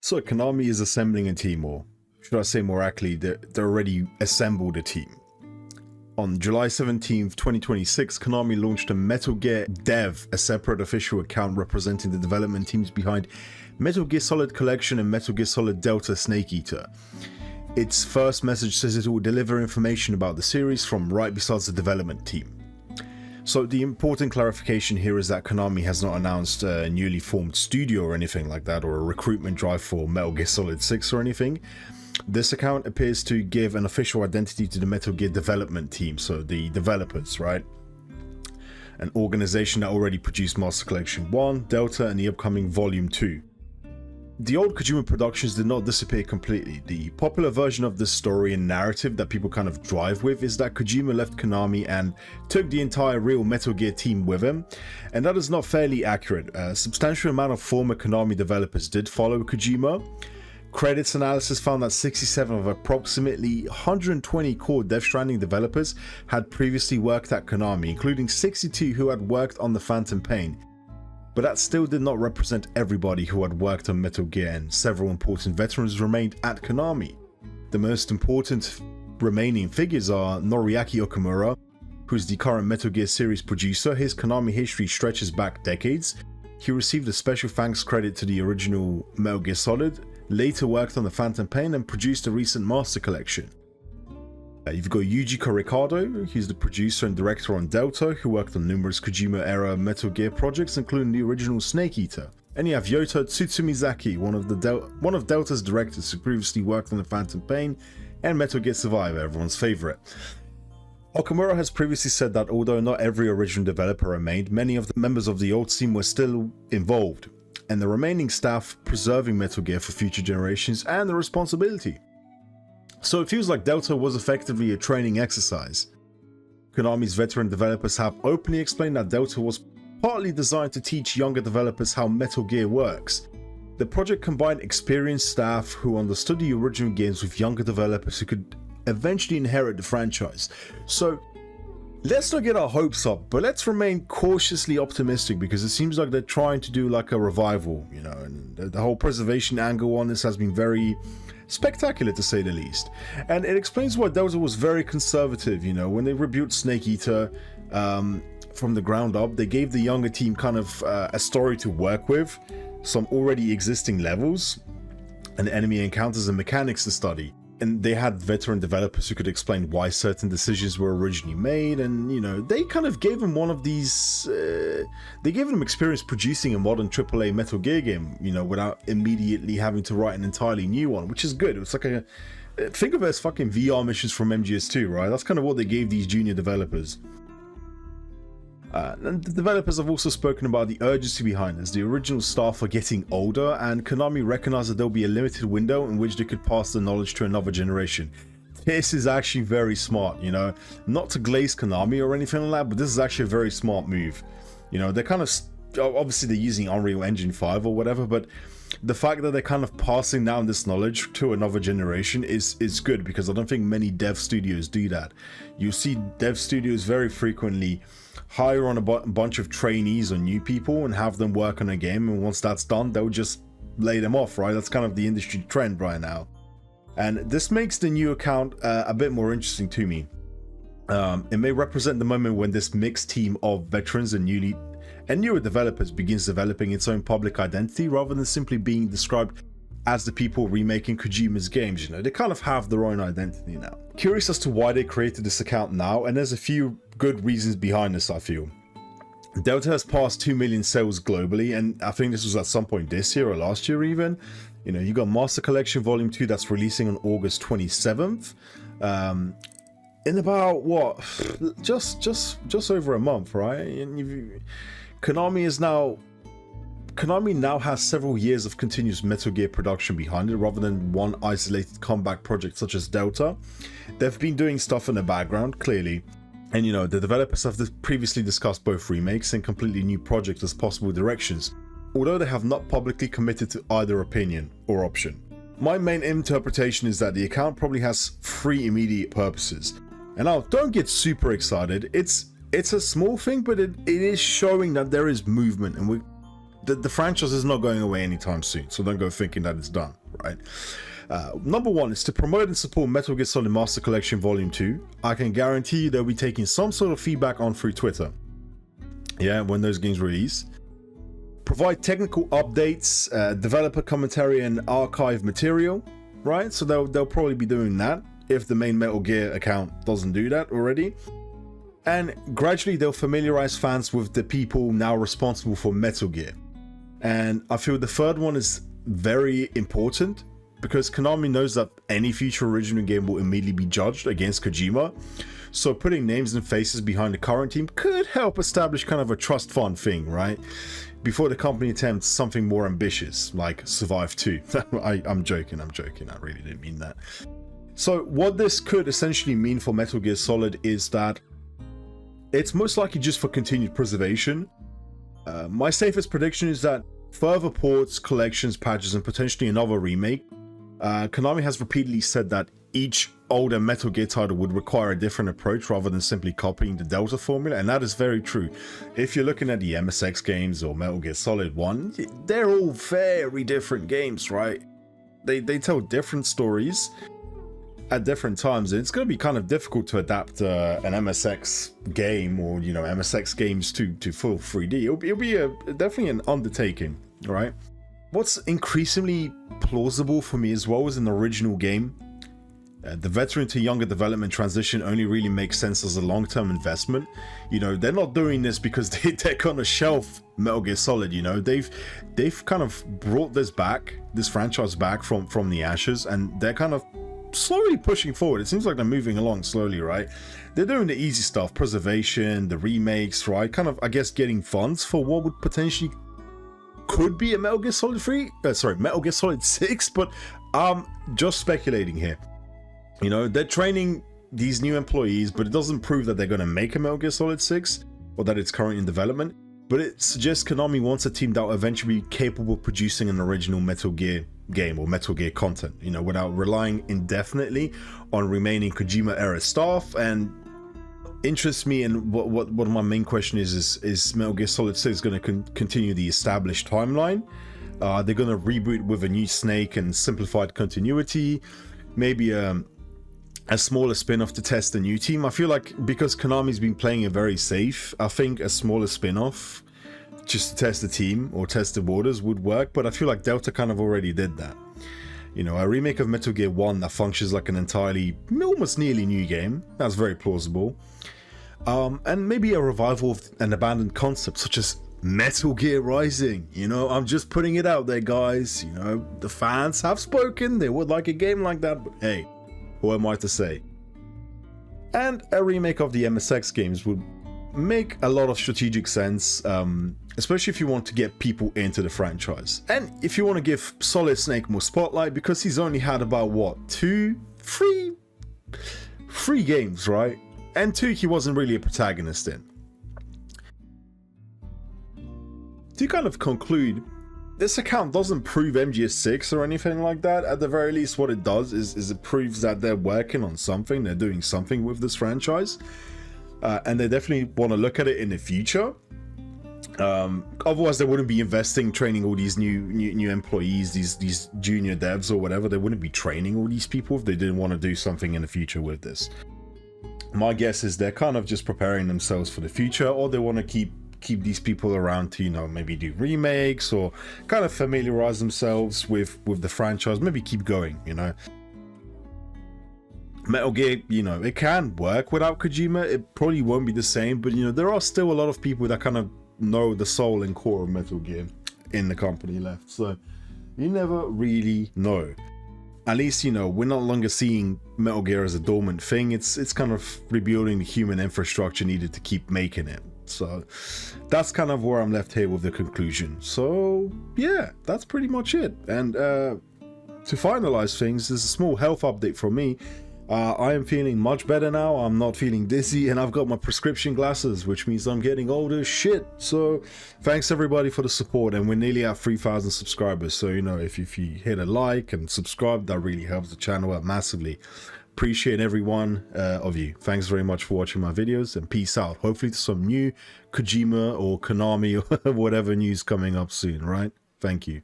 So Konami is assembling a team, or should I say more accurately, they already assembled a team. On July 17th, 2026, Konami launched a Metal Gear Dev, a separate official account representing the development teams behind Metal Gear Solid Collection and Metal Gear Solid Delta Snake Eater. Its first message says it will deliver information about the series from right beside the development team. So the important clarification here is that Konami has not announced a newly formed studio or anything like that, or a recruitment drive for Metal Gear Solid 6 or anything. This account appears to give an official identity to the Metal Gear development team, so the developers, right? An organization that already produced Master Collection 1, Delta, and the upcoming Volume 2. The old Kojima Productions did not disappear completely. The popular version of this story and narrative that people kind of drive with is that Kojima left Konami and took the entire real Metal Gear team with him, and that is not fairly accurate. A substantial amount of former Konami developers did follow Kojima. Credits analysis found that 67 of approximately 120 core Death Stranding developers had previously worked at Konami, including 62 who had worked on the Phantom Pain. But that still did not represent everybody who had worked on Metal Gear, and several important veterans remained at Konami. The most important remaining figures are Noriaki Okamura, who's the current Metal Gear series producer. His Konami history stretches back decades. He received a special thanks credit to the original Metal Gear Solid, later worked on the Phantom Pain, and produced a recent Master Collection. You've got Yuji Korikado, he's the producer and director on Delta, who worked on numerous Kojima-era Metal Gear projects, including the original Snake Eater. And you have Yota Tsutsumizaki, one of Delta's directors who previously worked on the Phantom Pain and Metal Gear Survivor, everyone's favorite. Okamura has previously said that although not every original developer remained, many of the members of the old team were still involved, and the remaining staff preserving Metal Gear for future generations and the responsibility. So it feels like Delta was effectively a training exercise. Konami's veteran developers have openly explained that Delta was partly designed to teach younger developers how Metal Gear works. The project combined experienced staff who understood the original games with younger developers who could eventually inherit the franchise. So let's not get our hopes up, but let's remain cautiously optimistic, because it seems like they're trying to do like a revival, you know, and the whole preservation angle on this has been very spectacular, to say the least. And it explains why Delta was very conservative, you know, when they rebuilt Snake Eater from the ground up. They gave the younger team kind of a story to work with, some already existing levels, and enemy encounters and mechanics to study. And they had veteran developers who could explain why certain decisions were originally made, and you know, they kind of gave him one of these they gave him experience producing a modern AAA Metal Gear game, you know, without immediately having to write an entirely new one, which is good. It was like a, think of it as fucking VR missions from MGS2, right? That's kind of what they gave these junior developers. And the developers have also spoken about the urgency behind this. The original staff are getting older, and Konami recognized that there'll be a limited window in which they could pass the knowledge to another generation. This is actually very smart, you know, not to glaze Konami or anything like that, but this is actually a very smart move. You know, they're kind of, obviously they're using Unreal Engine 5 or whatever, but the fact that they're kind of passing down this knowledge to another generation is good, because I don't think many dev studios do that. You see dev studios very frequently hire on a bunch of trainees or new people and have them work on a game, and once that's done, they'll just lay them off, right? That's kind of the industry trend right now. And this makes the new account a bit more interesting to me. It may represent the moment when this mixed team of veterans and newer developers begins developing its own public identity, rather than simply being described as the people remaking Kojima's games. You know, they kind of have their own identity now. Curious as to why they created this account now, and there's a few good reasons behind this, I feel. Delta has passed 2 million sales globally, and I think this was at some point this year or last year even. You know, you got Master Collection Volume 2 that's releasing on August 27th. In about what, just over a month, right? And Konami now has several years of continuous Metal Gear production behind it, rather than one isolated comeback project such as Delta. They've been doing stuff in the background, clearly. And you know, the developers have previously discussed both remakes and completely new projects as possible directions, although they have not publicly committed to either opinion or option. My main interpretation is that the account probably has 3 immediate purposes. And now, don't get super excited. It's a small thing, but it is showing that there is movement, and the franchise is not going away anytime soon, so don't go thinking that it's done, right? Number one is to promote and support Metal Gear Solid Master Collection Volume 2. I can guarantee you they'll be taking some sort of feedback on through Twitter. Yeah, when those games release. Provide technical updates, developer commentary, and archive material, right? So they'll probably be doing that if the main Metal Gear account doesn't do that already. And gradually they'll familiarize fans with the people now responsible for Metal Gear. And I feel the third one is very important, because Konami knows that any future original game will immediately be judged against Kojima. So putting names and faces behind the current team could help establish kind of a trust fund thing, right? Before the company attempts something more ambitious, like Survive 2. I'm joking, I really didn't mean that. So what this could essentially mean for Metal Gear Solid is that it's most likely just for continued preservation. My safest prediction is that further ports, collections, patches, and potentially another remake. Konami has repeatedly said that each older Metal Gear title would require a different approach rather than simply copying the Delta formula, and that is very true. If you're looking at the MSX games or Metal Gear Solid 1, they're all very different games, right? They tell different stories at different times, and it's going to be kind of difficult to adapt an MSX game or, you know, MSX games to full 3D. It'll be definitely an undertaking, right? What's increasingly plausible for me as well is an original game. The veteran to younger development transition only really makes sense as a long-term investment. You know, they're not doing this because they're gonna shelf Metal Gear Solid. You know, they've kind of brought this franchise back from the ashes, and they're kind of slowly pushing forward. It seems like they're moving along slowly, right? They're doing the easy stuff, preservation, the remakes, right? Kind of, I guess, getting funds for what would potentially could be a Metal Gear Solid 3, Metal Gear Solid 6, but I'm just speculating here. You know, they're training these new employees, but it doesn't prove that they're going to make a Metal Gear Solid 6 or that it's currently in development. But it suggests Konami wants a team that will eventually be capable of producing an original Metal Gear game or Metal Gear content, you know, without relying indefinitely on remaining Kojima era staff. And interests me, and what my main question is Metal Gear Solid 6 going to continue the established timeline? They're going to reboot with a new Snake and simplified continuity, maybe a smaller spin-off to test a new team. I feel like because Konami's been playing it very safe, I think a smaller spin-off just to test the team or test the waters would work, but I feel like Delta kind of already did that. You know, a remake of Metal Gear 1 that functions like an entirely, almost nearly new game, that's very plausible. And maybe a revival of an abandoned concept such as Metal Gear Rising. You know, I'm just putting it out there, guys. You know, the fans have spoken, they would like a game like that, but hey, who am I to say? And a remake of the MSX games would make a lot of strategic sense, especially if you want to get people into the franchise. And if you want to give Solid Snake more spotlight, because he's only had about, what, three games, right? And 2 he wasn't really a protagonist in. To kind of conclude, this account doesn't prove MGS6 or anything like that. At the very least, what it does is it proves that they're working on something, they're doing something with this franchise. And they definitely want to look at it in the future. Otherwise they wouldn't be investing, training all these new employees, these junior devs or whatever. They wouldn't be training all these people if they didn't want to do something in the future with this. My guess is they're kind of just preparing themselves for the future, or they want to keep these people around to, you know, maybe do remakes or kind of familiarize themselves with the franchise, maybe keep going, you know. Metal Gear, you know, it can work without Kojima. It probably won't be the same, but you know, there are still a lot of people that kind of know the soul and core of Metal Gear in the company left, so you never really know. At least, you know, we're no longer seeing Metal Gear as a dormant thing. It's kind of rebuilding the human infrastructure needed to keep making it. So that's kind of where I'm left here with the conclusion. So yeah, that's pretty much it. And to finalize things, there's a small health update from me. I am feeling much better now. I'm not feeling dizzy, and I've got my prescription glasses, which means I'm getting older as shit. So thanks everybody for the support, and we're nearly at 3,000 subscribers. So, you know, if you hit a like and subscribe, that really helps the channel out massively. Appreciate every one of you. Thanks very much for watching my videos, and peace out. Hopefully to some new Kojima or Konami or whatever news coming up soon, right? Thank you.